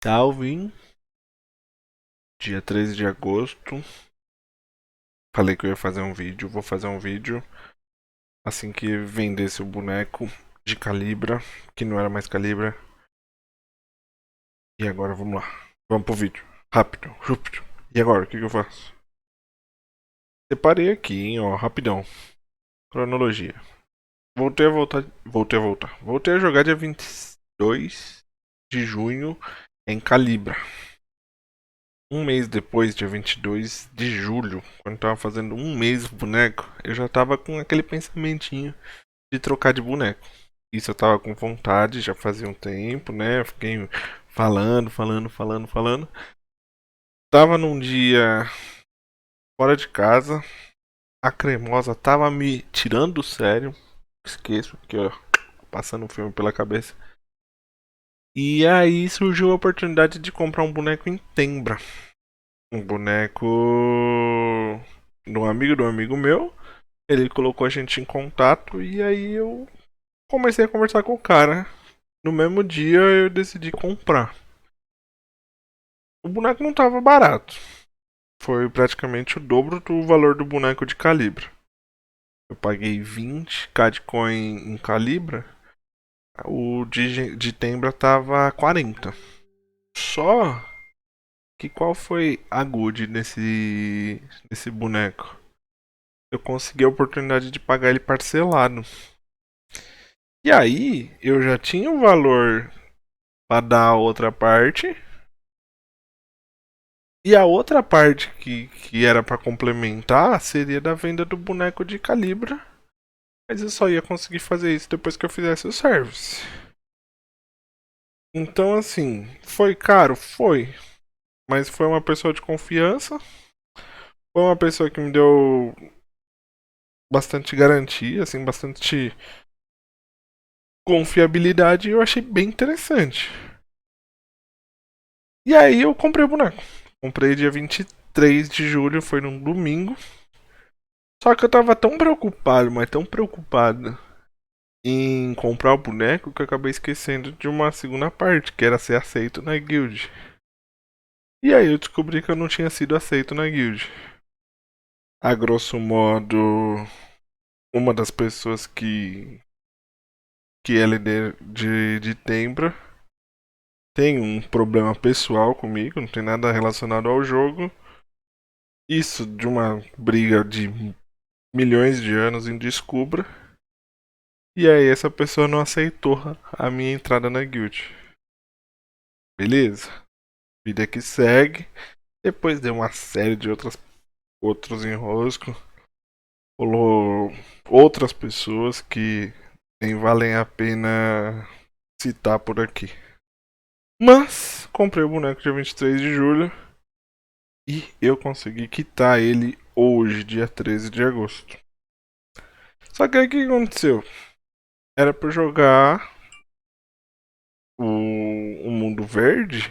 Alvin, dia 13 de agosto. Falei que eu ia fazer um vídeo. Vou fazer um vídeo assim que vendesse o boneco de Calibra, que não era mais Calibra. E agora vamos lá. Vamos pro vídeo. Rápido, rápido. E agora, o que eu faço? Separei aqui, hein, ó, rapidão. Cronologia. Voltei a voltar. Voltei a voltar. Voltei a jogar dia 22 de junho em Calibra. Um mês depois, dia 22 de julho, quando tava fazendo um mês o boneco, eu já tava com aquele pensamentinho de trocar de boneco. Isso eu tava com vontade, já fazia um tempo, né? Fiquei falando. Tava num dia fora de casa, a cremosa tava me tirando do sério. Esqueço, porque ó, passando um filme pela cabeça. E aí surgiu a oportunidade de comprar um boneco em Tembra. Um boneco de um amigo meu. Ele colocou a gente em contato e aí eu comecei a conversar com o cara. No mesmo dia eu decidi comprar. O boneco não tava barato. Foi praticamente o dobro do valor do boneco de Calibra. Eu paguei 20k de coin em Calibra. O de Tembra tava 40. Só que qual foi a good nesse boneco? Eu consegui a oportunidade de pagar ele parcelado. E aí, eu já tinha o valor para dar a outra parte. E a outra parte que era para complementar seria da venda do boneco de Calibra. Mas eu só ia conseguir fazer isso depois que eu fizesse o service. Então, assim, foi caro? Foi. Mas foi uma pessoa de confiança. Foi uma pessoa que me deu bastante garantia, assim, bastante confiabilidade. E eu achei bem interessante. E aí eu comprei o boneco. Comprei dia 23 de julho, foi num domingo. Só que eu tava tão preocupado, mas tão preocupado em comprar o boneco que eu acabei esquecendo de uma segunda parte, que era ser aceito na guild. E aí eu descobri que eu não tinha sido aceito na guild. A grosso modo, uma das pessoas que é líder de Tembra tem um problema pessoal comigo, não tem nada relacionado ao jogo. Isso de uma briga de milhões de anos em Descubra. E aí essa pessoa não aceitou a minha entrada na guild. Beleza? Vida que segue. Depois deu uma série de outros enroscos. Rolou outras pessoas que nem valem a pena citar por aqui. Mas comprei o boneco dia 23 de julho e eu consegui quitar ele hoje, dia 13 de agosto. Só que aí o que aconteceu? Era pra jogar o Mundo Verde,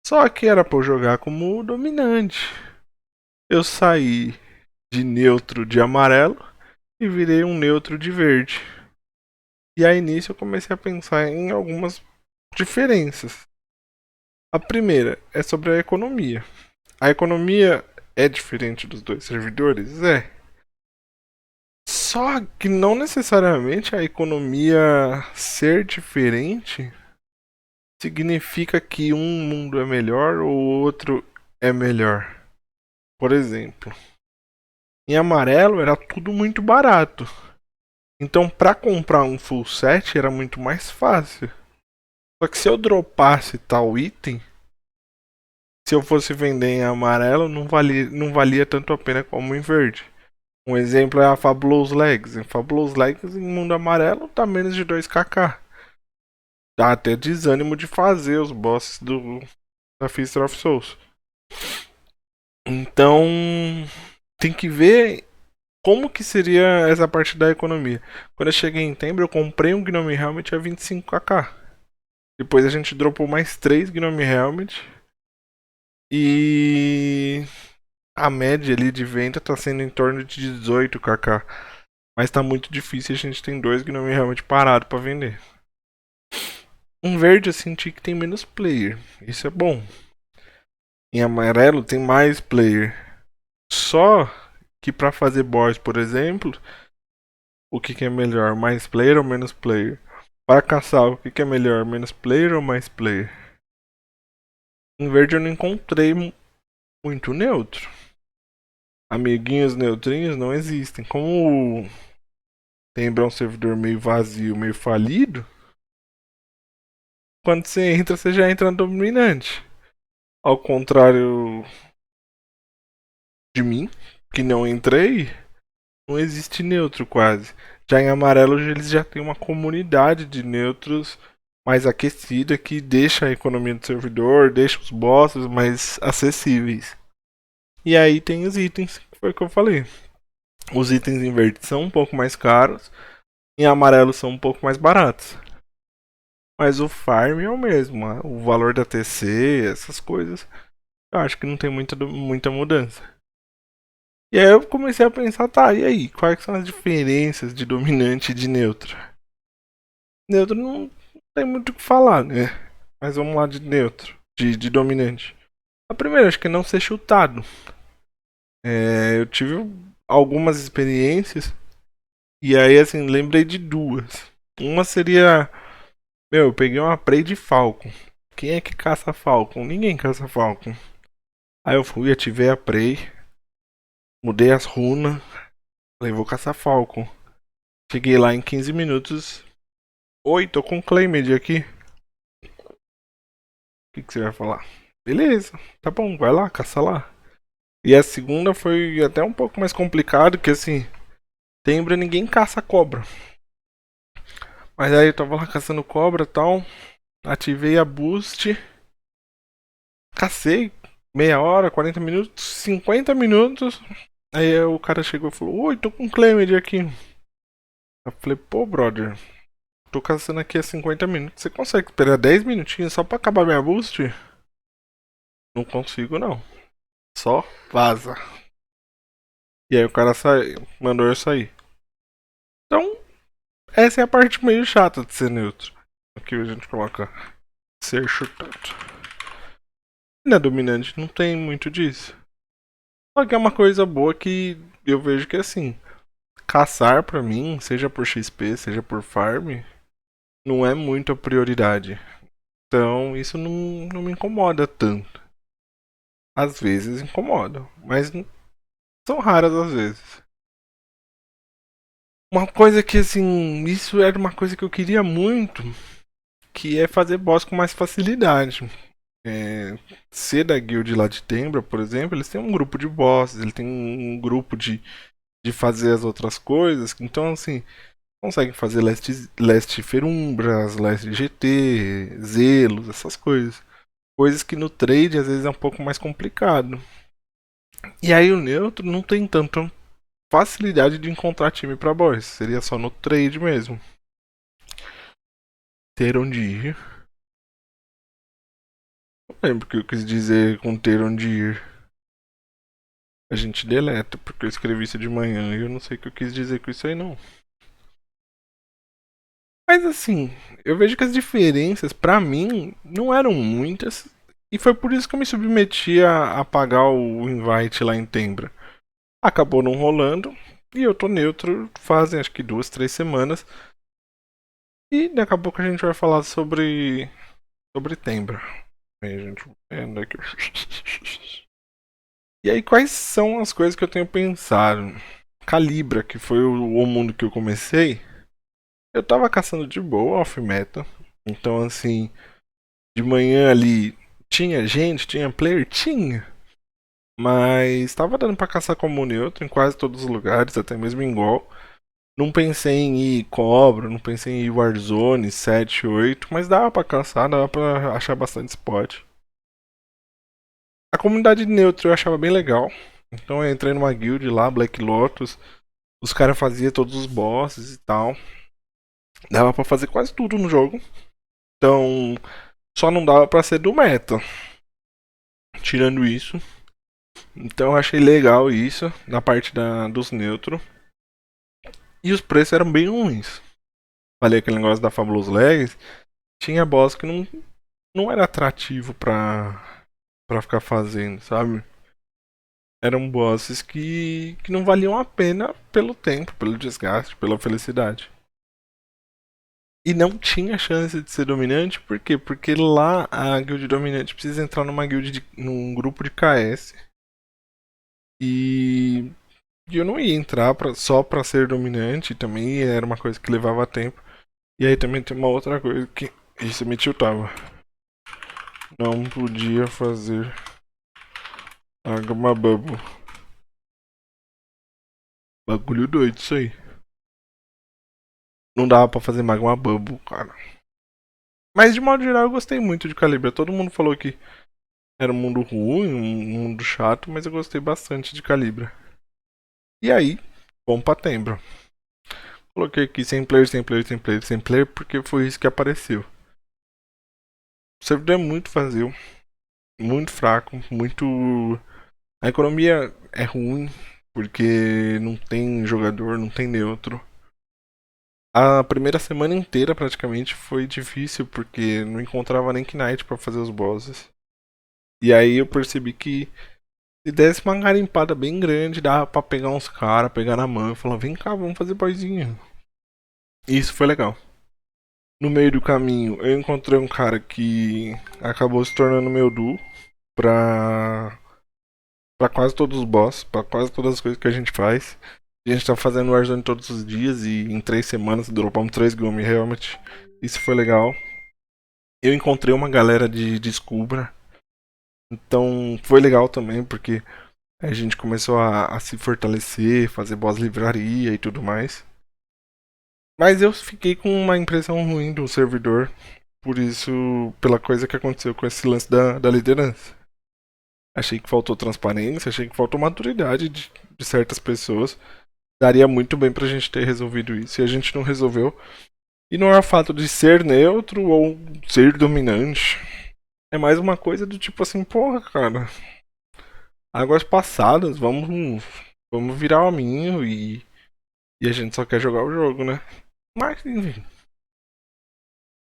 só que era pra eu jogar como dominante. Eu saí de neutro de amarelo e virei um neutro de verde. E aí nisso eu comecei a pensar em algumas diferenças. A primeira é sobre a economia. A economia é diferente dos dois servidores? É. Só que não necessariamente a economia ser diferente significa que um mundo é melhor ou o outro é melhor. Por exemplo, em amarelo era tudo muito barato. Então, para comprar um full set era muito mais fácil. Só que se eu dropasse tal item, se eu fosse vender em amarelo, não valia tanto a pena como em verde. Um exemplo é a Fabulous Legs. Em Fabulous Legs, em mundo amarelo, tá menos de 2kk. Dá até desânimo de fazer os bosses da Fist of Souls. Então, tem que ver como que seria essa parte da economia. Quando eu cheguei em Tembro, eu comprei um Gnome Helmet a 25kk. Depois a gente dropou mais 3 Gnome Helmet. E a média ali de venda tá sendo em torno de 18kk. Mas tá muito difícil, a gente tem 2 Gnome Helmet parado para vender. Em verde eu senti que tem menos player. Isso é bom. Em amarelo tem mais player. Só que pra fazer boss, por exemplo, o que é melhor? Mais player ou menos player? Para caçar, o que é melhor? Menos player ou mais player? Em verde eu não encontrei muito neutro. Amiguinhos neutrinhos não existem. Como tem um servidor meio vazio, meio falido, quando você entra, você já entra no dominante. Ao contrário de mim, que não entrei, não existe neutro quase. Já em amarelo eles já têm uma comunidade de neutros mais aquecida que deixa a economia do servidor, deixa os bosses mais acessíveis. E aí tem os itens, que foi o que eu falei. Os itens em verde são um pouco mais caros, em amarelo são um pouco mais baratos. Mas o farm é o mesmo, o valor da TC, essas coisas, eu acho que não tem muita mudança. E aí eu comecei a pensar, tá, e aí, quais são as diferenças de dominante e de neutro? Neutro não tem muito o que falar, né? Mas vamos lá de neutro, de dominante. A primeira, acho que é não ser chutado. Eu tive algumas experiências, e aí, assim, lembrei de duas. Uma seria, eu peguei uma prey de Falcon. Quem é que caça Falcon? Ninguém caça Falcon. Aí eu fui, ativei a prey, mudei as runas, falei, vou caçar Falcon. Cheguei lá em 15 minutos. Oi, tô com Claimed aqui. O que você vai falar? Beleza, tá bom, vai lá, caça lá. E a segunda foi até um pouco mais complicado, que assim, Tembra ninguém caça cobra. Mas aí eu tava lá caçando cobra e tal. Ativei a boost. Cacei. Meia hora, 40 minutos, 50 minutos. Aí o cara chegou e falou: Oi, tô com Claimed aqui. Eu falei: Pô, brother, tô caçando aqui há 50 minutos. Você consegue esperar 10 minutinhos só pra acabar minha boost? Não consigo, não. Só vaza. E aí o cara mandou eu sair. Então, essa é a parte meio chata de ser neutro. Aqui a gente coloca ser chutado. Na dominante não tem muito disso. Só que é uma coisa boa que eu vejo que assim, caçar pra mim, seja por XP, seja por farm, não é muito a prioridade. Então isso não me incomoda tanto. Às vezes incomoda, mas são raras as vezes. Uma coisa que assim, isso era uma coisa que eu queria muito, que é fazer boss com mais facilidade. Ser da guild lá de Tembra, por exemplo, eles têm um grupo de bosses, ele tem um grupo de fazer as outras coisas. Então, assim, conseguem fazer Leste Ferumbras, Leste GT, Zelos, essas coisas. Coisas que no trade às vezes é um pouco mais complicado. E aí o neutro não tem tanta facilidade de encontrar time pra boss. Seria só no trade mesmo. Ter onde ir. Não lembro o que eu quis dizer com ter onde ir. A gente deleta, porque eu escrevi isso de manhã e eu não sei o que eu quis dizer com isso aí não. Mas assim, eu vejo que as diferenças, pra mim, não eram muitas. E foi por isso que eu me submeti a pagar o invite lá em Tembra. Acabou não rolando. E eu tô neutro fazem acho que 2, 3 semanas. E daqui a pouco a gente vai falar sobre Tembra. Aí a gente vendo aqui. E aí, quais são as coisas que eu tenho pensado? Calibra, que foi o mundo que eu comecei. Eu tava caçando de boa off-meta. Então, assim, de manhã ali tinha gente, tinha player? Tinha. Mas tava dando pra caçar como neutro em quase todos os lugares, até mesmo em Gol. Não pensei em ir Cobra, não pensei em ir Warzone 7, 8, mas dava pra caçar, dava pra achar bastante spot. A comunidade neutro eu achava bem legal. Então eu entrei numa guild lá, Black Lotus. Os caras faziam todos os bosses e tal. Dava pra fazer quase tudo no jogo. Então, só não dava pra ser do meta. Tirando isso. Então, eu achei legal isso na parte dos neutros. E os preços eram bem ruins. Falei aquele negócio da Fabulous Legs. tinha boss que não era atrativo pra ficar fazendo, sabe? Eram bosses que não valiam a pena pelo tempo, pelo desgaste, pela felicidade. E não tinha chance de ser dominante, por quê? Porque lá a guild dominante precisa entrar num grupo de KS. E eu não ia entrar só pra ser dominante, também era uma coisa que levava tempo. E aí também tem uma outra coisa que isso me tiltava. Não podia fazer Magma Bubble. Bagulho doido isso aí. Não dava pra fazer Magma Bubble, cara. Mas de modo geral eu gostei muito de Calibra. Todo mundo falou que era um mundo ruim, um mundo chato, mas eu gostei bastante de Calibra. E aí, bom pra Tembro. Coloquei aqui sem player, sem player, sem player, sem player, porque foi isso que apareceu. O servidor é muito vazio, muito fraco, muito. A economia é ruim, porque não tem jogador, não tem neutro. A primeira semana inteira praticamente foi difícil, porque não encontrava nem Knight pra fazer os bosses. E aí eu percebi que se desse uma garimpada bem grande, dava pra pegar uns caras, pegar na mão e falar: vem cá, vamos fazer boyzinho. E isso foi legal. No meio do caminho, eu encontrei um cara que acabou se tornando meu duo pra, pra quase todos os boss, pra quase todas as coisas que a gente faz. A gente tá fazendo Warzone todos os dias e em 3 semanas dropamos 3 Gumi Helmet. Isso foi legal. Eu encontrei uma galera de Scubra. Então foi legal também, porque a gente começou a se fortalecer, fazer boss livraria e tudo mais. Mas eu fiquei com uma impressão ruim do servidor, por isso, pela coisa que aconteceu com esse lance da liderança. Achei que faltou transparência, achei que faltou maturidade de certas pessoas. Daria muito bem pra gente ter resolvido isso e a gente não resolveu. E não é o fato de ser neutro ou ser dominante. É mais uma coisa do tipo assim, porra, cara. Águas passadas, vamos virar o aminho e a gente só quer jogar o jogo, né? Mas, enfim.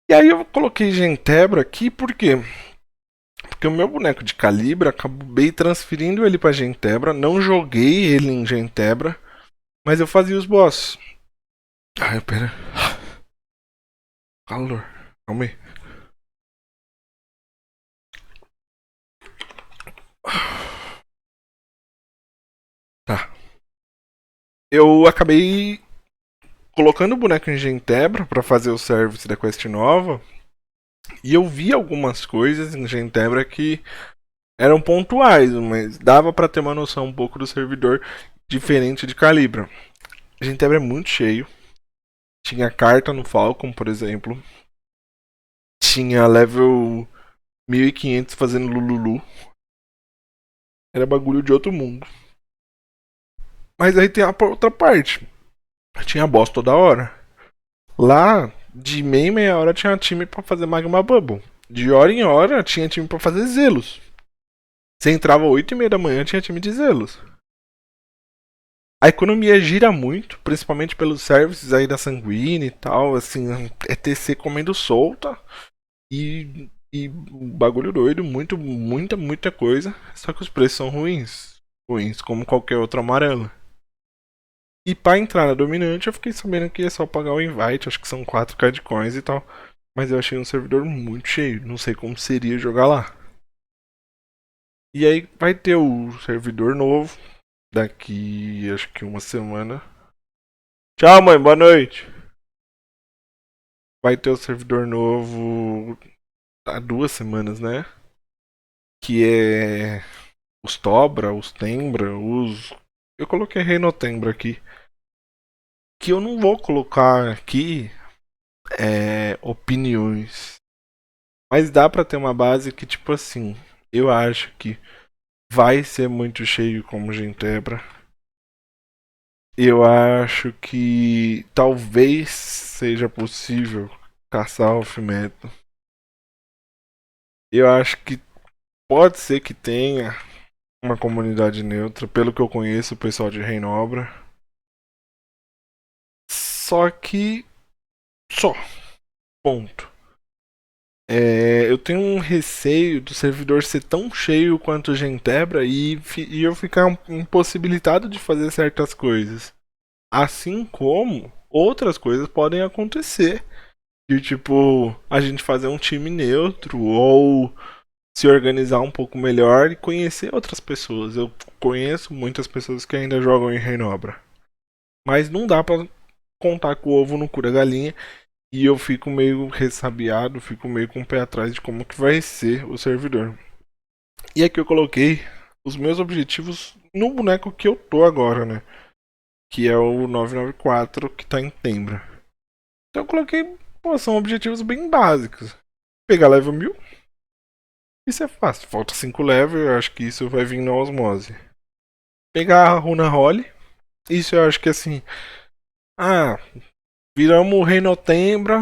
E aí eu coloquei Gentebra aqui, por quê? Porque o meu boneco de Calibra, acabei transferindo ele pra Gentebra, não joguei ele em Gentebra, mas eu fazia os boss. Ai, pera. Calor. Calma aí. Tá. Eu acabei colocando o boneco em Gentebra pra fazer o service da quest nova. E eu vi algumas coisas em Gentebra que eram pontuais, mas dava pra ter uma noção um pouco do servidor diferente de Calibra. Gentebra é muito cheio. Tinha carta no Falcon, por exemplo. Tinha level 1500 fazendo Lululu. Era bagulho de outro mundo. Mas aí tem a outra parte. Tinha boss toda hora. Lá, de meia em meia hora tinha time pra fazer Magma Bubble. De hora em hora tinha time pra fazer Zelos. Você entrava 8h30 da manhã, tinha time de Zelos. A economia gira muito, principalmente pelos services aí da Sanguine e tal, assim, é TC comendo solta e bagulho doido, muita coisa, só que os preços são ruins, como qualquer outro amarelo. E pra entrar na dominante eu fiquei sabendo que é só pagar o invite, acho que são 4k de coins e tal, mas eu achei um servidor muito cheio, não sei como seria jogar lá. E aí vai ter o servidor novo, daqui acho que uma semana. Tchau, mãe, boa noite. Vai ter o servidor novo há 2 semanas, né? Que é os Tobra, os Tembra, os. Eu coloquei Reinotembra aqui. Que eu não vou colocar aqui opiniões. Mas dá pra ter uma base que, tipo assim, eu acho que vai ser muito cheio como Gentebra. Eu acho que talvez seja possível caçar off-meta. Eu acho que pode ser que tenha uma comunidade neutra, pelo que eu conheço, o pessoal de Reinobra. Só que. Só. Ponto. Eu tenho um receio do servidor ser tão cheio quanto o Gentebra e eu ficar impossibilitado de fazer certas coisas. Assim como outras coisas podem acontecer. De tipo, a gente fazer um time neutro ou se organizar um pouco melhor e conhecer outras pessoas. Eu conheço muitas pessoas que ainda jogam em Reinobra. Mas não dá pra contar com o ovo no cu da galinha. E eu fico meio ressabiado, fico meio com o pé atrás de como que vai ser o servidor. E aqui eu coloquei os meus objetivos no boneco que eu tô agora, né? Que é o 994 que tá em Tembra. Então eu coloquei, pô, são objetivos bem básicos. Pegar level 1000, isso é fácil. Falta 5 level, eu acho que isso vai vir na osmose. Pegar a Runa Holly, isso eu acho que assim. Ah, viramos o Reino Tembra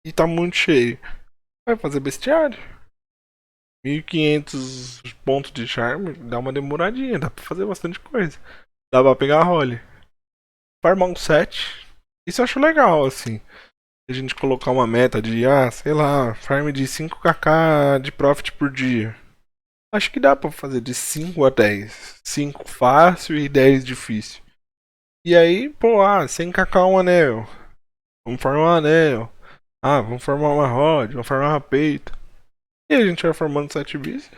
e tá muito cheio. Vai fazer bestiário. 1500 pontos de charme, dá uma demoradinha, dá pra fazer bastante coisa. Dá pra pegar a Holly. Farmar um set. Isso eu acho legal, assim. A gente colocar uma meta de, sei lá, farm de 5kk de profit por dia. Acho que dá pra fazer de 5 a 10. 5 fácil e 10 difícil. E aí, pô, 100kk um anel. Vamos formar um anel. Vamos formar uma rod, vamos formar uma peita. E a gente vai formando 7 bis.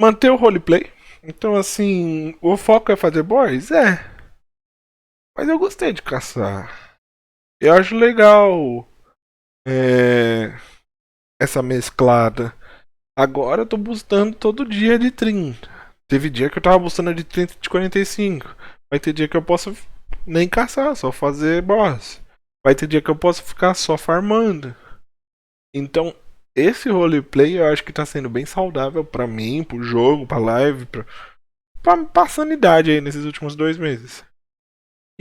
Manter o roleplay. Então, assim, o foco é fazer boys? É. Mas eu gostei de caçar. Eu acho legal essa mesclada. Agora eu tô buscando todo dia de 30. Teve dia que eu tava buscando de 30 e de 45. Vai ter dia que eu posso nem caçar, só fazer boss. Vai ter dia que eu posso ficar só farmando. Então, esse roleplay eu acho que tá sendo bem saudável pra mim, pro jogo, pra live, pra sanidade aí nesses últimos 2 meses.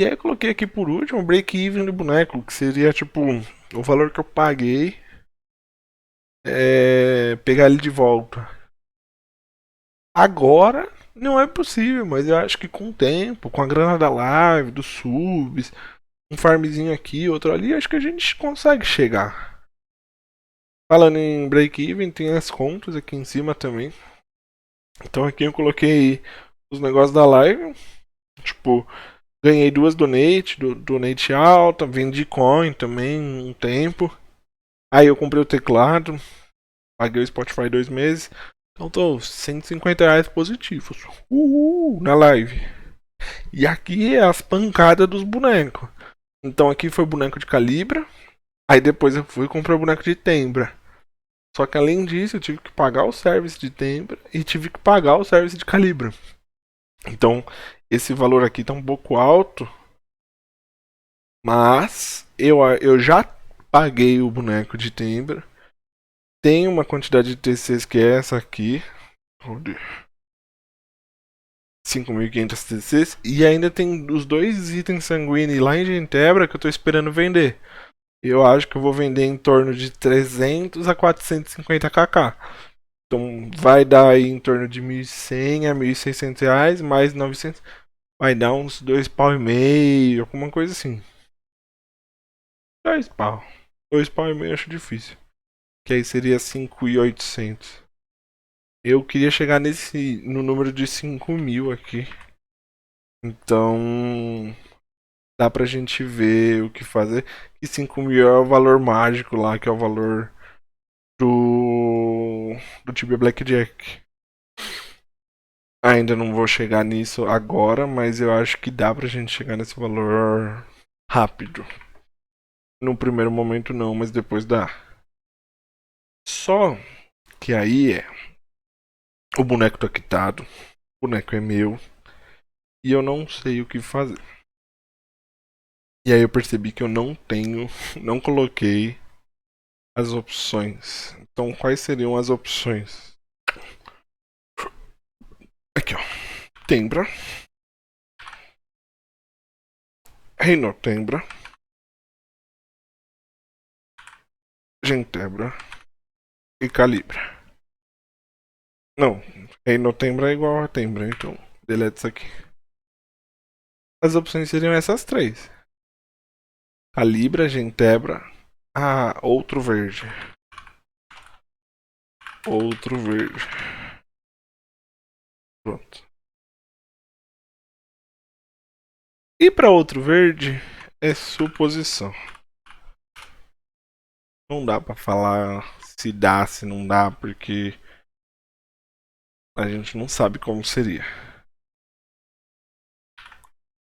E aí eu coloquei aqui por último o break-even do boneco, que seria tipo o valor que eu paguei, pegar ele de volta. Agora não é possível, mas eu acho que com o tempo, com a grana da live, dos subs, um farmzinho aqui, outro ali, acho que a gente consegue chegar. Falando em break-even, tem as contas aqui em cima também. Então aqui eu coloquei os negócios da live. Tipo, ganhei 2 donate alta, vendi coin também um tempo. Aí eu comprei o teclado, paguei o Spotify 2 meses. Então tô R$ 150 positivos. Na live. E aqui é as pancadas dos bonecos. Então aqui foi boneco de Calibra. Aí depois eu fui e comprei o boneco de Tembra. Só que além disso eu tive que pagar o service de Tembra e tive que pagar o service de Calibra. Então esse valor aqui tá um pouco alto. Mas eu já paguei o boneco de Tembra. Tem uma quantidade de TCs que é essa aqui. 5.500 TCs. E ainda tem os 2 itens sanguíneos lá em Gentebra que eu tô esperando vender. Eu acho que eu vou vender em torno de 300 a 450kk. Então vai dar aí em torno de 1.100 a 1.600 reais, mais 900. Vai dar uns 2 pau e meio, alguma coisa assim. 2 pau. 2 pau e meio acho difícil. Que aí seria 5.800. Eu queria chegar no número de 5.000 aqui. Então dá pra gente ver o que fazer. E 5.000 é o valor mágico lá, que é o valor do Tibia Blackjack. Ainda não vou chegar nisso agora, mas eu acho que dá pra gente chegar nesse valor rápido. No primeiro momento não, mas depois dá. Só que aí o boneco tá quitado, o boneco é meu e eu não sei o que fazer. E aí eu percebi que eu não coloquei as opções. Então quais seriam as opções? Aqui ó, Tembra, Reino Tembra, Gentebra e Calibra. Não, Reino Tembra é igual a Tembra, então delete isso aqui. As opções seriam essas três: Calibra, Gentebra, Ah, outro verde. Outro verde. Pronto. E para outro verde é suposição. Não dá para falar se dá, se não dá, porque a gente não sabe como seria.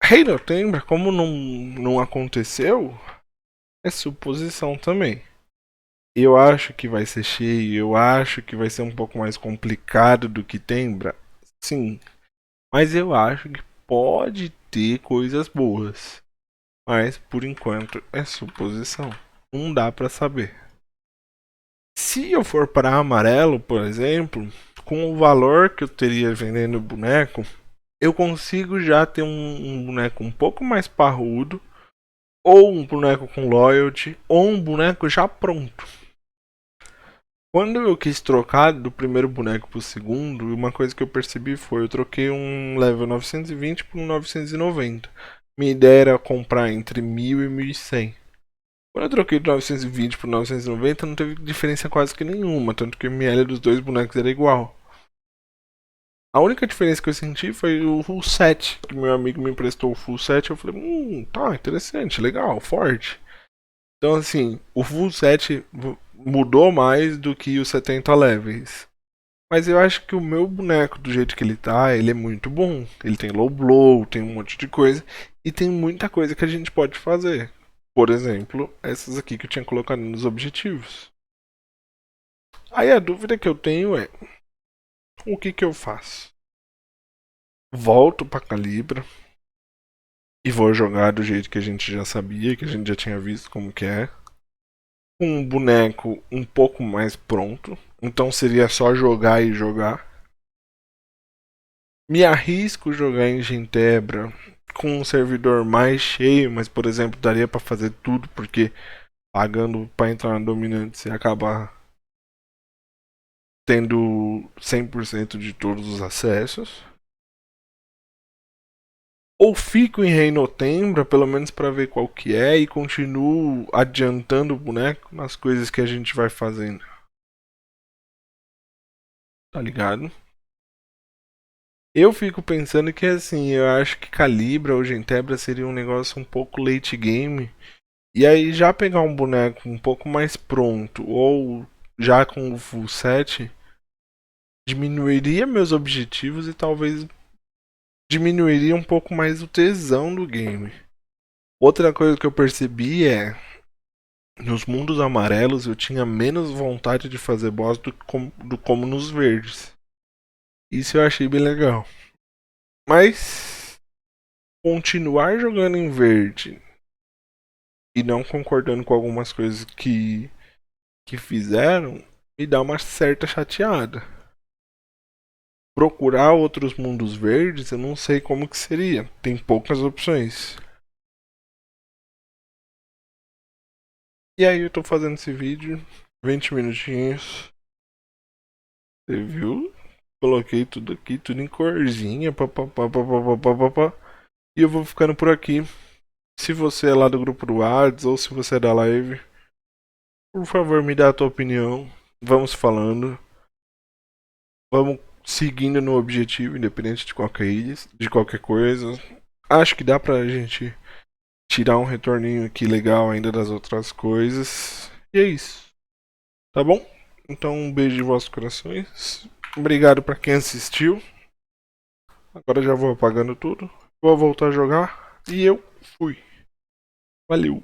Rei do Tembra, como não aconteceu, é suposição também. Eu acho que vai ser cheio, eu acho que vai ser um pouco mais complicado do que Tembra, sim. Mas eu acho que pode ter coisas boas. Mas por enquanto é suposição. Não dá pra saber. Se eu for para amarelo, por exemplo, com o valor que eu teria vendendo o boneco, eu consigo já ter um boneco um pouco mais parrudo, ou um boneco com loyalty, ou um boneco já pronto. Quando eu quis trocar do primeiro boneco pro segundo, uma coisa que eu percebi foi eu troquei um level 920 por um 990. Minha ideia era comprar entre 1000 e 1100. Quando eu troquei de 920 por 990, não teve diferença quase que nenhuma, tanto que o ML dos dois bonecos era igual. A única diferença que eu senti foi o full set, que meu amigo me emprestou o full set, eu falei, tá, interessante, legal, forte. Então assim, o full set mudou mais do que os 70 levels. Mas eu acho que o meu boneco, do jeito que ele tá, ele é muito bom. Ele tem low blow, tem um monte de coisa. E tem muita coisa que a gente pode fazer. Por exemplo, essas aqui que eu tinha colocado nos objetivos. Aí a dúvida que eu tenho é: o que eu faço? Volto pra Calibra e vou jogar do jeito que a gente já sabia, que a gente já tinha visto como que é. Com um boneco um pouco mais pronto. Então seria só jogar e jogar. Me arrisco jogar em Gentebra com um servidor mais cheio, mas por exemplo, daria para fazer tudo porque pagando para entrar na dominante você acaba tendo 100% de todos os acessos. Ou fico em Reino Tembra, pelo menos para ver qual que é, e continuo adiantando o boneco nas coisas que a gente vai fazendo. Tá ligado? Eu fico pensando que assim, eu acho que Calibra ou Gentebra seria um negócio um pouco late game. E aí já pegar um boneco um pouco mais pronto ou já com o full set diminuiria meus objetivos e talvez diminuiria um pouco mais o tesão do game. Outra coisa que eu percebi é nos mundos amarelos eu tinha menos vontade de fazer boss do como nos verdes. Isso eu achei bem legal. Mas continuar jogando em verde e não concordando com algumas coisas que fizeram me dá uma certa chateada. Procurar outros mundos verdes, eu não sei como que seria. Tem poucas opções. E aí eu tô fazendo esse vídeo, 20 minutinhos. Você viu? Coloquei tudo aqui, tudo em corzinha, papapá, papapá, papapá. E eu vou ficando por aqui. Se você é lá do grupo do Whats ou se você é da live, por favor me dá a tua opinião. Vamos falando. Vamos seguindo no objetivo, independente de qualquer coisa. Acho que dá pra gente tirar um retorninho aqui legal ainda das outras coisas. E é isso. Tá bom? Então um beijo em vossos corações. Obrigado pra quem assistiu. Agora já vou apagando tudo. Vou voltar a jogar. E eu fui. Valeu.